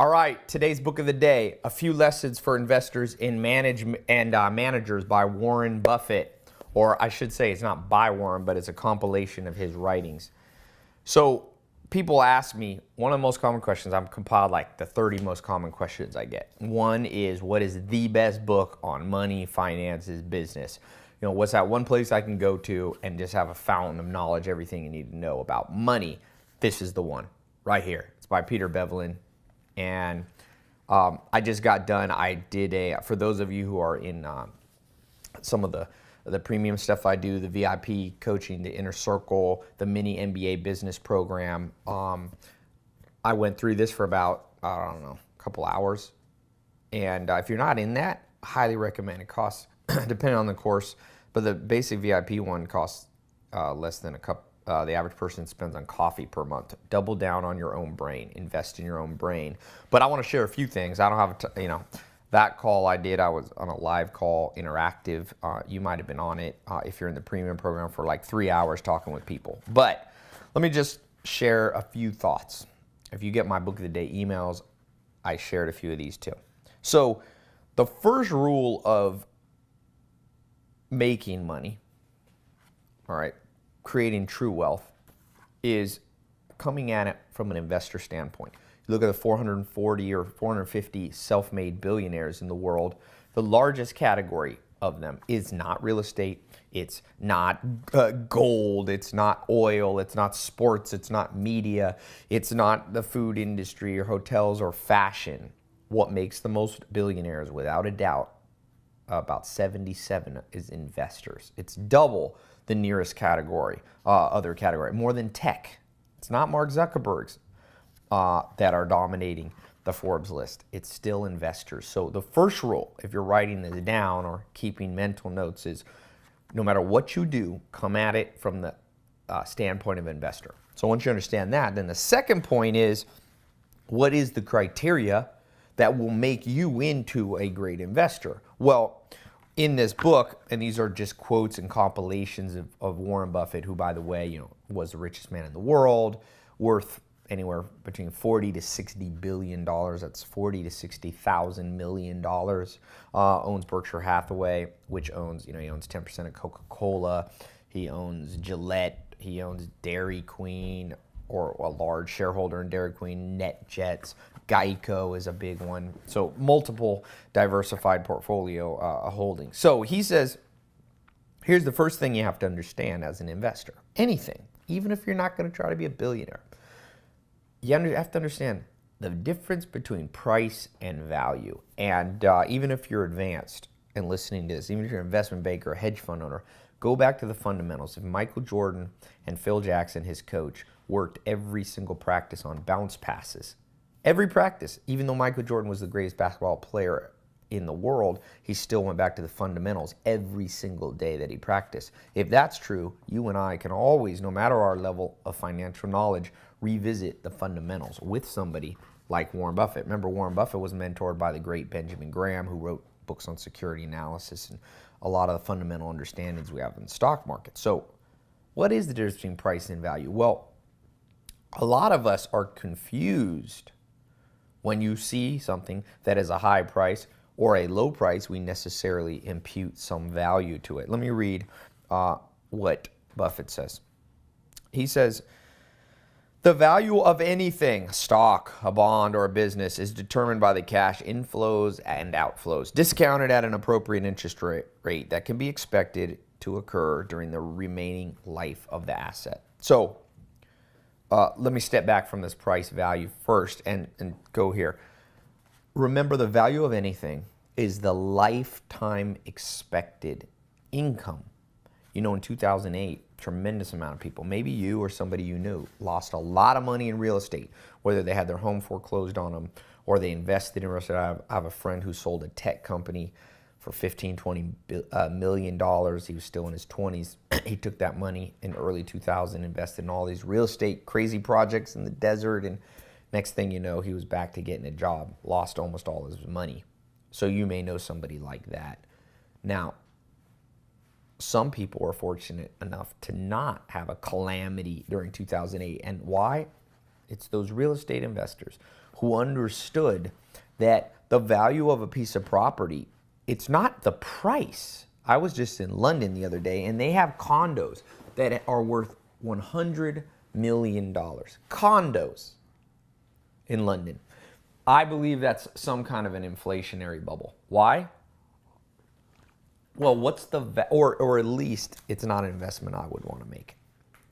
All right, today's book of the day, A Few Lessons for Investors in Managers by Warren Buffett. Or I should say it's not by Warren, but it's a compilation of his writings. So people ask me, one of the most common questions, I've compiled like the 30 most common questions I get. One is, what is the best book on money, finances, business? You know, what's that one place I can go to and just have a fountain of knowledge, everything you need to know about money? This is the one right here. It's by Peter Bevelin. And I just got done. I did for those of you who are in some of the premium stuff I do, the VIP coaching, the Inner Circle, the mini MBA business program. I went through this for about, I don't know, a couple hours. And if you're not in that, I highly recommend it. Costs, depending on the course, but the basic VIP one costs less than a cup. The average person spends on coffee per month. Double down on your own brain. Invest in your own brain. But I want to share a few things. I don't have that call I did. I was on a live call, interactive. You might have been on it if you're in the premium program for like 3 hours talking with people. But let me just share a few thoughts. If you get my book of the day emails, I shared a few of these too. So the first rule of making money, all right, creating true wealth, is coming at it from an investor standpoint. You look at the 440 or 450 self-made billionaires in the world, the largest category of them is not real estate, it's not gold, it's not oil, it's not sports, it's not media, it's not the food industry or hotels or fashion. What makes the most billionaires, without a doubt, about 77 is investors. It's double the nearest category, other category, more than tech. It's not Mark Zuckerberg's that are dominating the Forbes list. It's still investors. So the first rule, if you're writing this down or keeping mental notes, is no matter what you do, come at it from the standpoint of investor. So once you understand that, then the second point is, what is the criteria that will make you into a great investor? Well, in this book, and these are just quotes and compilations of Warren Buffett, who, by the way, was the richest man in the world, worth anywhere between 40 to 60 billion dollars. That's 40 to 60,000 million dollars. Owns Berkshire Hathaway, which owns, he owns 10% of Coca-Cola. He owns Gillette. He owns Dairy Queen, or a large shareholder in Dairy Queen. NetJets. Geico is a big one. So multiple diversified portfolio holdings. So he says, here's the first thing you have to understand as an investor. Anything, even if you're not going to try to be a billionaire, you have to understand the difference between price and value. And even if you're advanced and listening to this, even if you're an investment banker, a hedge fund owner, go back to the fundamentals. If Michael Jordan and Phil Jackson, his coach, worked every single practice on bounce passes, every practice, even though Michael Jordan was the greatest basketball player in the world, he still went back to the fundamentals every single day that he practiced. If that's true, you and I can always, no matter our level of financial knowledge, revisit the fundamentals with somebody like Warren Buffett. Remember, Warren Buffett was mentored by the great Benjamin Graham, who wrote books on security analysis and a lot of the fundamental understandings we have in the stock market. So what is the difference between price and value? Well, a lot of us are confused. When you see something that is a high price or a low price, we necessarily impute some value to it. Let me read what Buffett says. He says, the value of anything, a stock, a bond, or a business, is determined by the cash inflows and outflows, discounted at an appropriate interest rate that can be expected to occur during the remaining life of the asset. So, let me step back from this price value first and go here. Remember, the value of anything is the lifetime expected income. In 2008, tremendous amount of people, maybe you or somebody you knew, lost a lot of money in real estate, whether they had their home foreclosed on them or they invested in real estate. I have a friend who sold a tech company for $15-20 million. He was still in his 20s. He took that money in early 2000, invested in all these real estate crazy projects in the desert, and next thing you know, he was back to getting a job, lost almost all his money. So you may know somebody like that. Now, some people are fortunate enough to not have a calamity during 2008. And why? It's those real estate investors who understood that the value of a piece of property, it's not the price. I was just in London the other day, and they have condos that are worth $100 million. Condos in London. I believe that's some kind of an inflationary bubble. Why? Well, what's the, or at least it's not an investment I would want to make.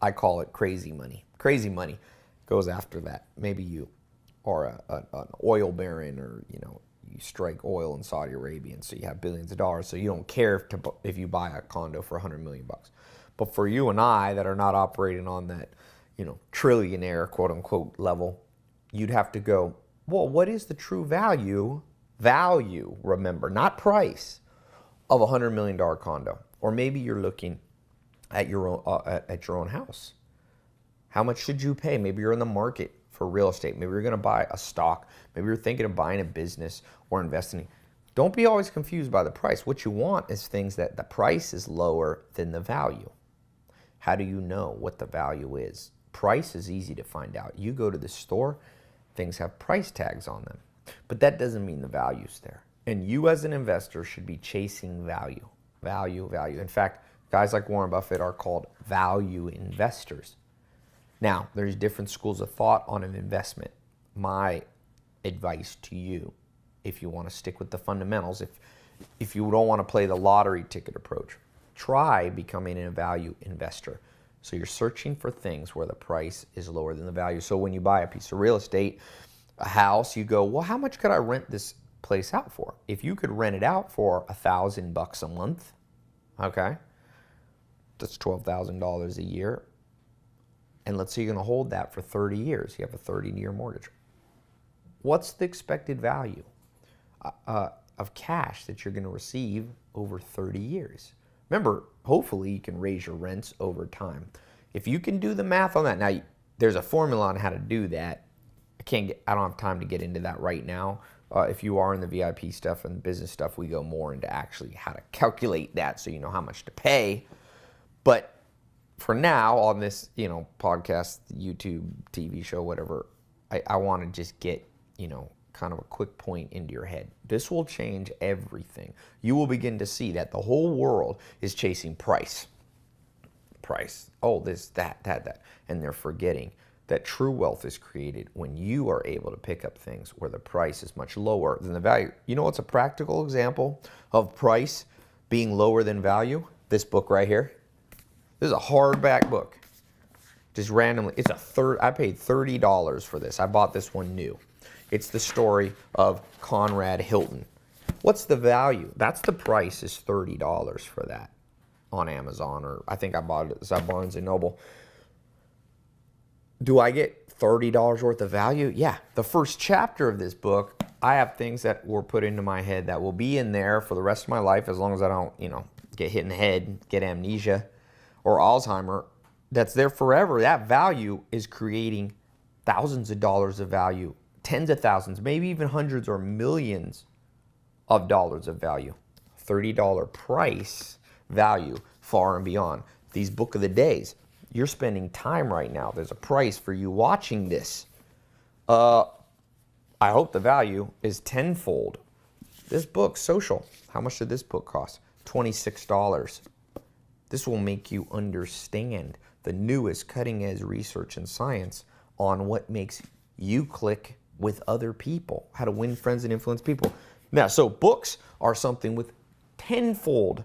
I call it crazy money. Crazy money goes after that. Maybe you are an oil baron, or you strike oil in Saudi Arabia, and so you have billions of dollars, so you don't care if you buy a condo for $100 million. But for you and I that are not operating on that, trillionaire quote unquote level, you'd have to go, well, what is the true value, remember, not price, of a $100 million condo? Or maybe you're looking at your own house. How much should you pay? Maybe you're in the market for real estate. Maybe you're going to buy a stock. Maybe you're thinking of buying a business or investing. Don't be always confused by the price. What you want is things that the price is lower than the value. How do you know what the value is? Price is easy to find out. You go to the store, things have price tags on them. But that doesn't mean the value's there. And you as an investor should be chasing value. Value. In fact, guys like Warren Buffett are called value investors. Now, there's different schools of thought on an investment. My advice to you, if you want to stick with the fundamentals, if you don't want to play the lottery ticket approach, try becoming a value investor. So you're searching for things where the price is lower than the value. So when you buy a piece of real estate, a house, you go, well, how much could I rent this place out for? If you could rent it out for $1,000 a month, okay, that's $12,000 a year. And let's say you're going to hold that for 30 years. You have a 30-year mortgage. What's the expected value of cash that you're going to receive over 30 years? Remember, hopefully you can raise your rents over time. If you can do the math on that, now there's a formula on how to do that. I don't have time to get into that right now. If you are in the VIP stuff and business stuff, we go more into actually how to calculate that so you know how much to pay. But for now, on this, podcast, YouTube, TV show, whatever, I want to just get, kind of a quick point into your head. This will change everything. You will begin to see that the whole world is chasing price. Oh, this, that. And they're forgetting that true wealth is created when you are able to pick up things where the price is much lower than the value. You know what's a practical example of price being lower than value? This book right here. This is a hardback book. Just randomly, I paid $30 for this. I bought this one new. It's the story of Conrad Hilton. What's the value? That's the price, is $30 for that on Amazon, or I think I bought it at Barnes & Noble. Do I get $30 worth of value? Yeah. The first chapter of this book, I have things that were put into my head that will be in there for the rest of my life, as long as I don't, get hit in the head, get amnesia or Alzheimer. That's there forever. That value is creating thousands of dollars of value, tens of thousands, maybe even hundreds or millions of dollars of value. $30 price value, far and beyond. These book of the days, you're spending time right now. There's a price for you watching this. I hope the value is tenfold. This book, Social, how much did this book cost? $26. This will make you understand the newest cutting-edge research and science on what makes you click with other people, how to win friends and influence people. Now, so books are something with tenfold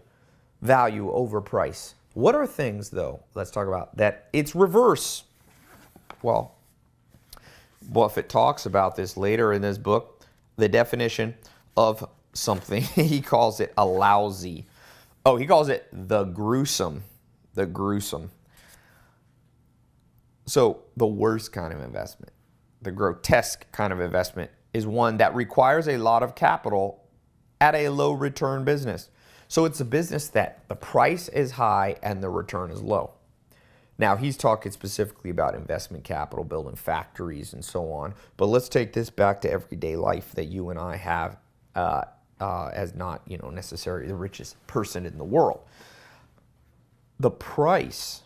value over price. What are things, though, let's talk about, that it's reverse? Well, Buffett talks about this later in this book, the definition of something. He calls it a lousy. Oh, he calls it the gruesome. The gruesome. So the worst kind of investment, the grotesque kind of investment, is one that requires a lot of capital at a low return business. So it's a business that the price is high and the return is low. Now, he's talking specifically about investment capital, building factories and so on. But let's take this back to everyday life that you and I have as not, necessarily the richest person in the world. The price,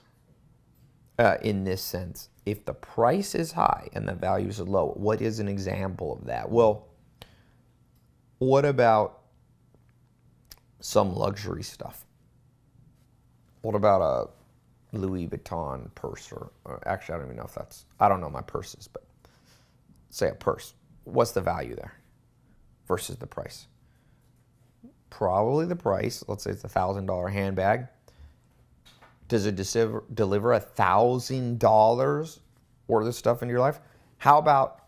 in this sense, if the price is high and the values are low, what is an example of that? Well, what about some luxury stuff? What about a Louis Vuitton purse? Or actually, I don't even know if that's, I don't know my purses, but say a purse. What's the value there versus the price? Probably the price. Let's say it's a $1,000 handbag. Does it deliver $1,000 worth of stuff into your life? How about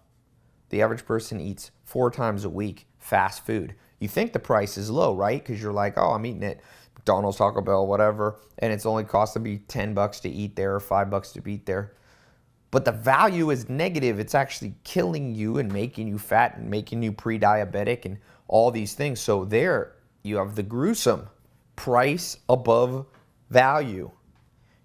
the average person eats 4 times a week fast food? You think the price is low, right? Because you're like, oh, I'm eating at McDonald's, Taco Bell, whatever, and it's only cost to be $10 to eat there or $5 to eat there. But the value is negative. It's actually killing you and making you fat and making you pre-diabetic and all these things. So there you have the gruesome price above value.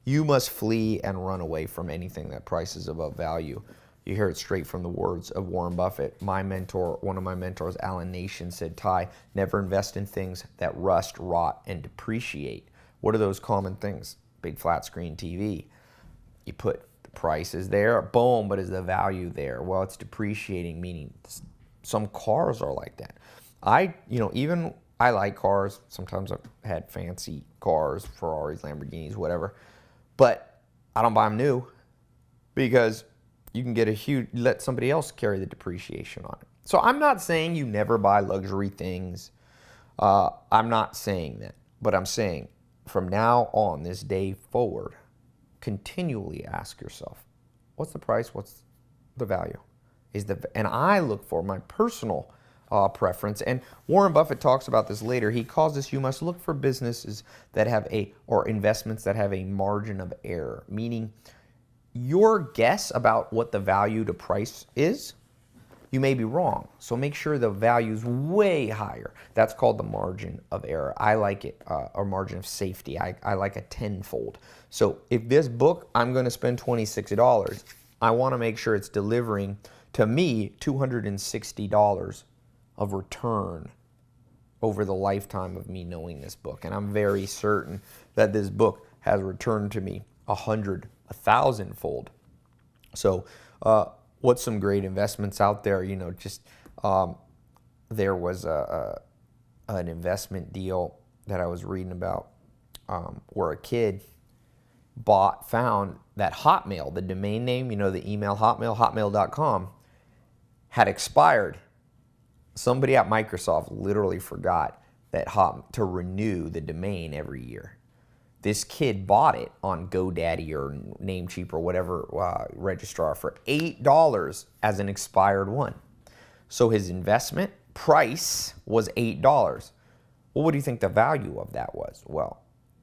You must flee and run away from anything that prices above value. You hear it straight from the words of Warren Buffett. My mentor, one of my mentors, Alan Nation, said, Tai, never invest in things that rust, rot, and depreciate. What are those common things? Big flat screen TV. You put the price is there, boom, but is the value there? Well, it's depreciating, meaning some cars are like that. Even I like cars. Sometimes I've had fancy cars, Ferraris, Lamborghinis, whatever. But I don't buy them new because you can get let somebody else carry the depreciation on it. So I'm not saying you never buy luxury things. I'm not saying that. But I'm saying from now on, this day forward, continually ask yourself, what's the price? What's the value? And I look for my personal preference. And Warren Buffett talks about this later. He calls this, you must look for businesses that have or investments that have a margin of error, meaning your guess about what the value to price is, you may be wrong. So make sure the value is way higher. That's called the margin of error. I like it, or margin of safety. I like a tenfold. So if this book, I'm going to spend $26, I want to make sure it's delivering to me $260 of return over the lifetime of me knowing this book. And I'm very certain that this book has returned to me 1,000-fold. So what's some great investments out there? There was an investment deal that I was reading about where a kid found that Hotmail, the domain name, the email hotmail.com, had expired. Somebody at Microsoft literally forgot to renew the domain every year. This kid bought it on GoDaddy or Namecheap or whatever registrar for $8 as an expired one. So his investment price was $8. Well, what do you think the value of that was? Well,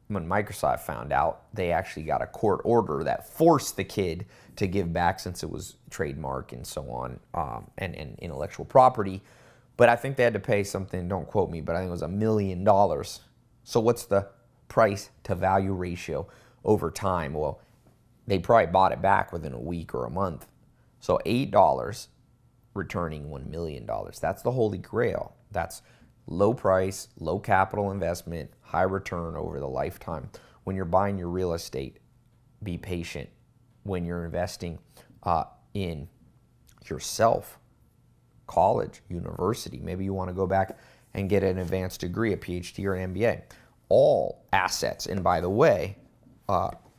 when Microsoft found out, they actually got a court order that forced the kid to give back, since it was trademark and so on, and intellectual property. But I think they had to pay something, don't quote me, but I think it was $1 million. So what's the price to value ratio over time? Well, they probably bought it back within a week or a month. So $8 returning $1 million. That's the holy grail. That's low price, low capital investment, high return over the lifetime. When you're buying your real estate, be patient. When you're investing in yourself, college, university, maybe you want to go back and get an advanced degree, a PhD or an MBA. All assets, and by the way,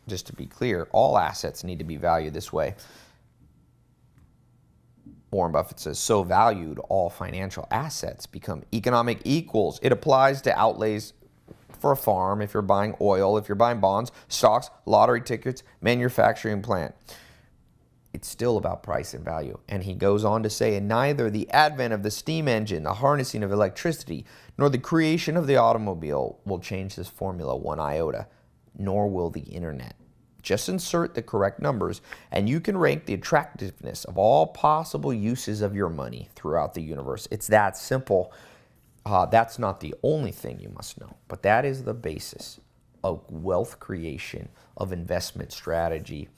just to be clear, all assets need to be valued this way. Warren Buffett says, so valued, all financial assets become economic equals. It applies to outlays for a farm, if you're buying oil, if you're buying bonds, stocks, lottery tickets, manufacturing plant. It's still about price and value. And he goes on to say, and neither the advent of the steam engine, the harnessing of electricity, nor the creation of the automobile will change this formula one iota, nor will the internet. Just insert the correct numbers, and you can rank the attractiveness of all possible uses of your money throughout the universe. It's that simple. That's not the only thing you must know, but that is the basis of wealth creation, of investment strategy.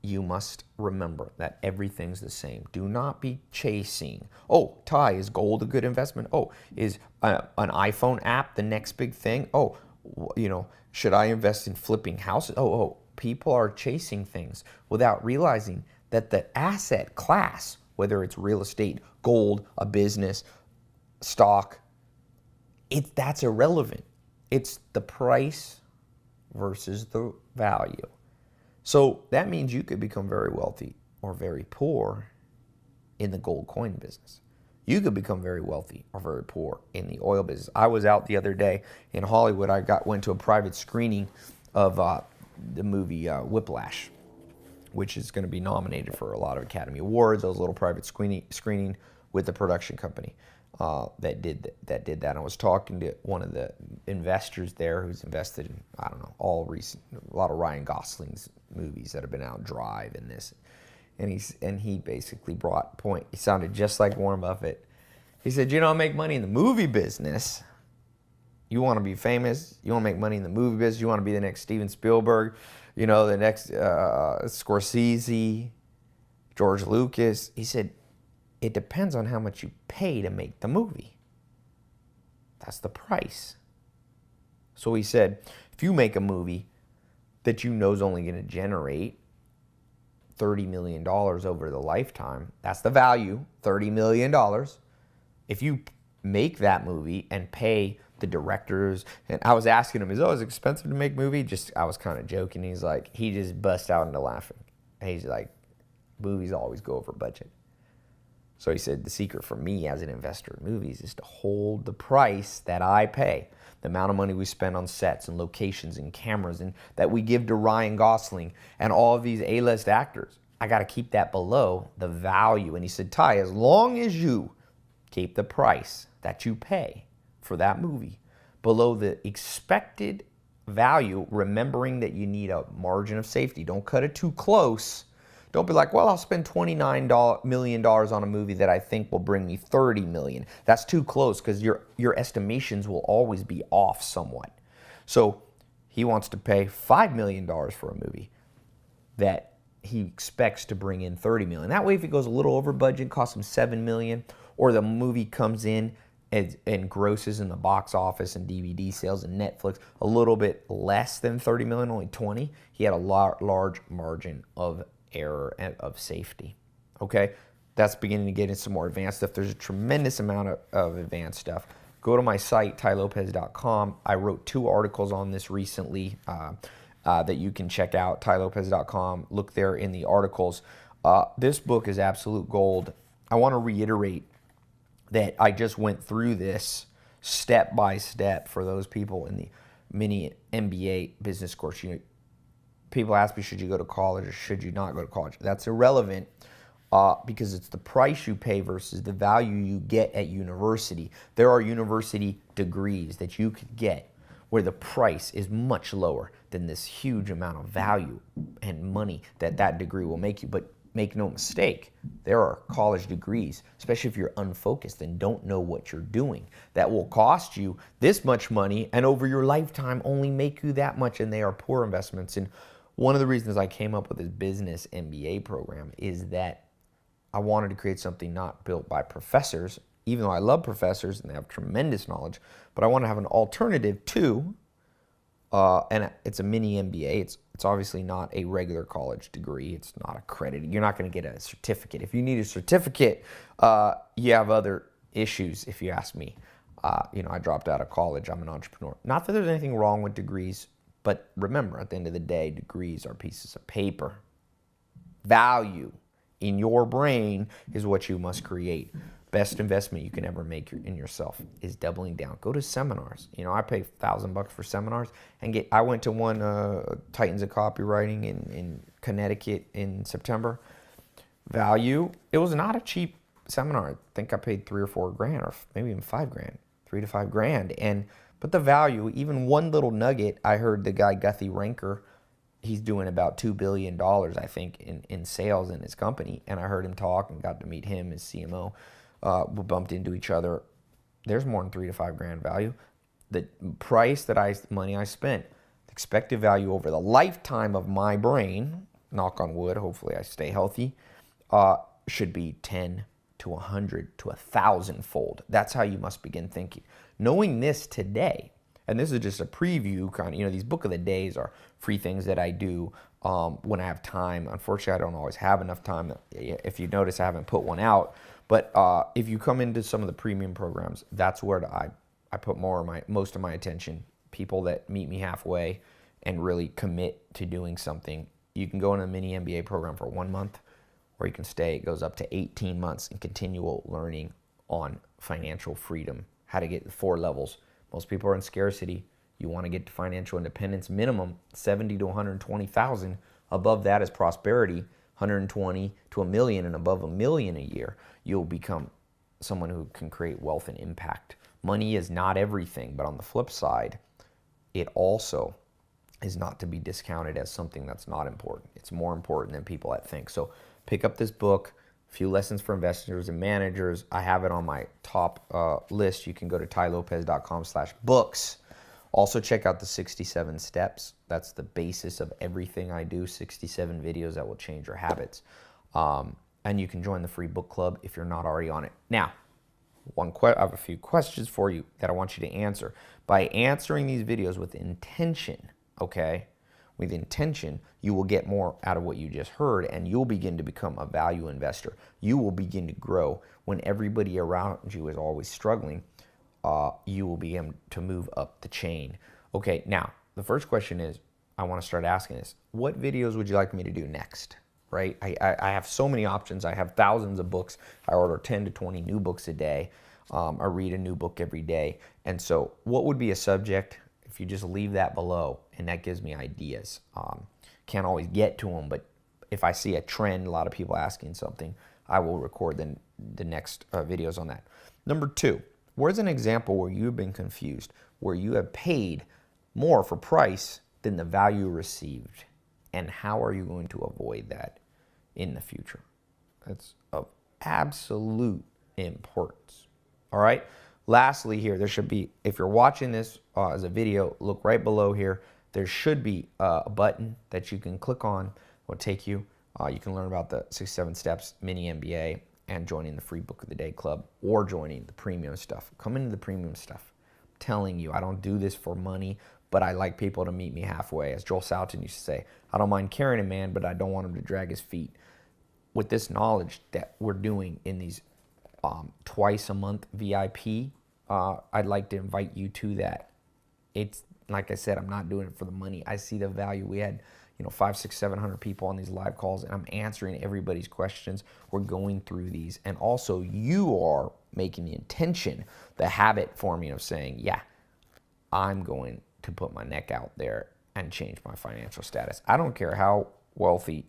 You must remember that everything's the same. Do not be chasing. Oh, Tai, is gold a good investment? Oh, is an iPhone app the next big thing? Oh, should I invest in flipping houses? Oh, people are chasing things without realizing that the asset class, whether it's real estate, gold, a business, stock, that's irrelevant. It's the price versus the value. So that means you could become very wealthy or very poor in the gold coin business. You could become very wealthy or very poor in the oil business. I was out the other day in Hollywood. Went to a private screening of the movie Whiplash, which is going to be nominated for a lot of Academy Awards. I was a little private screening with the production company that did that. I was talking to one of the investors there who's invested in, I don't know, a lot of Ryan Gosling's movies that have been out, Drive and this. And he basically brought point. He sounded just like Warren Buffett. He said, you don't make money in the movie business. You want to be famous. You want to make money in the movie business. You want to be the next Steven Spielberg, the next Scorsese, George Lucas. He said, it depends on how much you pay to make the movie. That's the price. So he said, if you make a movie that you know is only going to generate $30 million over the lifetime, that's the value, $30 million. If you make that movie and pay the directors, and I was asking him, is it expensive to make a movie? I was kind of joking. He just bust out into laughing. He's like, movies always go over budget. So he said, the secret for me as an investor in movies is to hold the price that I pay, the amount of money we spend on sets and locations and cameras and that we give to Ryan Gosling and all of these A-list actors. I got to keep that below the value. And he said, Tai, as long as you keep the price that you pay for that movie below the expected value, remembering that you need a margin of safety. Don't cut it too close. Don't be like, well, I'll spend $29 million on a movie that I think will bring me $30 million. That's too close because your estimations will always be off somewhat. So he wants to pay $5 million for a movie that he expects to bring in $30 million. That way, if it goes a little over budget, costs him $7 million, or the movie comes in and grosses in the box office and DVD sales and Netflix a little bit less than $30 million, only 20, he had a large margin of error and of safety. Okay, that's beginning to get into some more advanced stuff. There's a tremendous amount of advanced stuff. Go to my site, tailopez.com. I wrote 2 articles on this recently that you can check out, tailopez.com. Look there in the articles. This book is absolute gold. I want to reiterate that I just went through this step by step for those people in the mini MBA business course. People ask me, should you go to college or should you not go to college? That's irrelevant because it's the price you pay versus the value you get at university. There are university degrees that you could get where the price is much lower than this huge amount of value and money that degree will make you. But make no mistake, there are college degrees, especially if you're unfocused and don't know what you're doing, that will cost you this much money and over your lifetime only make you that much, and they are poor investments. And one of the reasons I came up with this business MBA program is that I wanted to create something not built by professors, even though I love professors and they have tremendous knowledge, but I want to have an alternative too, and it's a mini MBA. It's obviously not a regular college degree. It's not accredited. You're not going to get a certificate. If you need a certificate, you have other issues, if you ask me. I dropped out of college. I'm an entrepreneur. Not that there's anything wrong with degrees, but remember, at the end of the day, degrees are pieces of paper. Value in your brain is what you must create. Best investment you can ever make in yourself is doubling down. Go to seminars. I pay $1,000 for seminars, and I went to one Titans of Copywriting in Connecticut in September. Value. It was not a cheap seminar. I think I paid $3 or $4 grand, or maybe even $5 grand, $3 to $5 grand, but the value, even one little nugget, I heard the guy Guthrie Ranker, he's doing about $2 billion, I think, in sales in his company. And I heard him talk and got to meet him, his CMO. We bumped into each other. There's more than $3 to $5 grand value. The price money I spent, expected value over the lifetime of my brain, knock on wood, hopefully I stay healthy, should be 10 to 100 to 1,000 fold. That's how you must begin thinking. Knowing this today, And this is just a preview kind of, these book of the days are free things that I do when I have time. Unfortunately, I don't always have enough time. If you notice, I haven't put one out. But if you come into some of the premium programs, that's where I put most of my attention. People that meet me halfway and really commit to doing something. You can go in a mini MBA program for 1 month, or you can stay. It goes up to 18 months in continual learning on financial freedom, how to get the 4 levels. Most people are in scarcity. You want to get to financial independence, minimum 70 to 120,000. Above that is prosperity, 120 to a million, and above a million a year, you'll become someone who can create wealth and impact. Money is not everything, but on the flip side, it also is not to be discounted as something that's not important. It's more important than people that think. So pick up this book, Few Lessons for Investors and Managers. I have it on my top list. You can go to tailopez.com/books. Also check out the 67 steps. That's the basis of everything I do, 67 videos that will change your habits. And you can join the free book club if you're not already on it. Now, I have a few questions for you that I want you to answer. By answering these videos with intention, okay, with intention, you will get more out of what you just heard, and you'll begin to become a value investor. You will begin to grow. When everybody around you is always struggling, you will begin to move up the chain. Okay, now, the first question is, I want to start asking this. What videos would you like me to do next? Right? I have so many options. I have thousands of books. I order 10 to 20 new books a day. I read a new book every day. And so what would be a subject? If you just leave that below, and that gives me ideas. Can't always get to them, but if I see a trend, a lot of people asking something, I will record the next videos on that. Number 2, where's an example where you've been confused, where you have paid more for price than the value received? And how are you going to avoid that in the future? That's of absolute importance. All right. Lastly here, there should be, if you're watching this as a video, look right below here. There should be a button that you can click on. It will take you. You can learn about the 67 steps mini MBA and joining the free book of the day club, or joining the premium stuff. Come into the premium stuff. I'm telling you, I don't do this for money, but I like people to meet me halfway. As Joel Salatin used to say, I don't mind carrying a man, but I don't want him to drag his feet. With this knowledge that we're doing in these twice a month VIP, I'd like to invite you to that. It's like I said, I'm not doing it for the money. I see the value. We had 500, 600, 700 people on these live calls, and I'm answering everybody's questions. We're going through these, and also you are making the intention, the habit forming of saying, yeah, I'm going to put my neck out there and change my financial status. I don't care how wealthy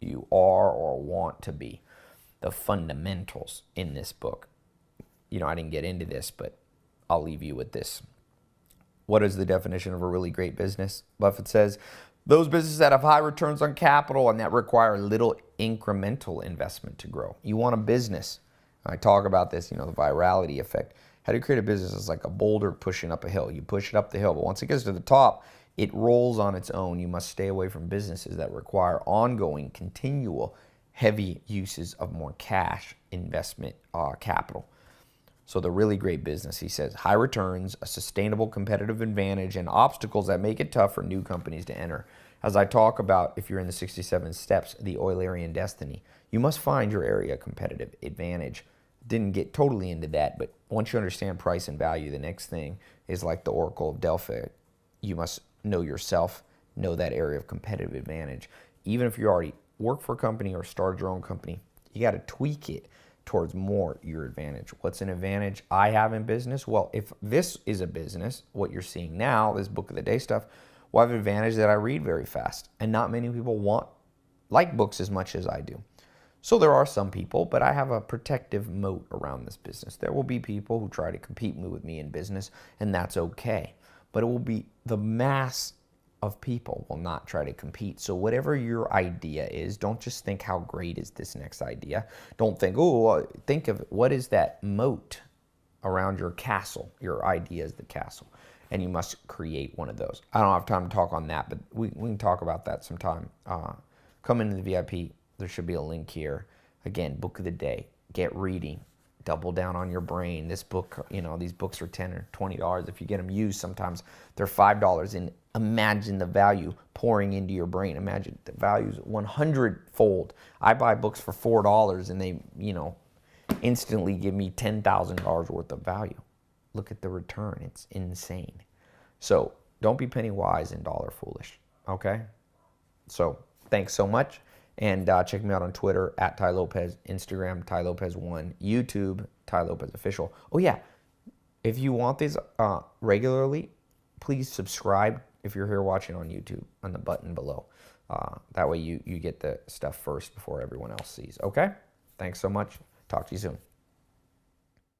you are or want to be. The fundamentals in this book, I didn't get into this, but I'll leave you with this. What is the definition of a really great business? Buffett says, those businesses that have high returns on capital and that require little incremental investment to grow. You want a business. I talk about this, the virality effect. How do you create a business? It's like a boulder pushing up a hill. You push it up the hill, but once it gets to the top, it rolls on its own. You must stay away from businesses that require ongoing, continual, heavy uses of more cash investment capital. So the really great business, he says, high returns, a sustainable competitive advantage, and obstacles that make it tough for new companies to enter. As I talk about, if you're in the 67 steps, the Eulerian destiny, you must find your area of competitive advantage. Didn't get totally into that, but once you understand price and value, the next thing is like the Oracle of Delphi. You must know yourself, know that area of competitive advantage. Even if you already work for a company or started your own company, you got to tweak it towards more your advantage. What's an advantage I have in business? Well, if this is a business, what you're seeing now, this book of the day stuff, well, I have an advantage that I read very fast, and not many people like books as much as I do. So there are some people, but I have a protective moat around this business. There will be people who try to compete with me in business, and that's okay. But it will be the mass of people will not try to compete. So whatever your idea is, don't just think how great is this next idea. Don't think, think of what is that moat around your castle. Your idea is the castle, and you must create one of those. I don't have time to talk on that, but we can talk about that sometime. Come into the VIP. There should be a link here. Again, book of the day. Get reading. Double down on your brain. This book, these books are $10 or $20. If you get them used, sometimes they're $5. And imagine the value pouring into your brain. Imagine the value's 100-fold. I buy books for $4 and they, instantly give me $10,000 worth of value. Look at the return. It's insane. So don't be penny wise and dollar foolish. Okay? So thanks so much. And check me out on Twitter at Tai Lopez, Instagram Tai Lopez1, YouTube Tai Lopez Official. Oh yeah, if you want these regularly, please subscribe if you're here watching on YouTube on the button below. That way you get the stuff first before everyone else sees. Okay? Thanks so much. Talk to you soon.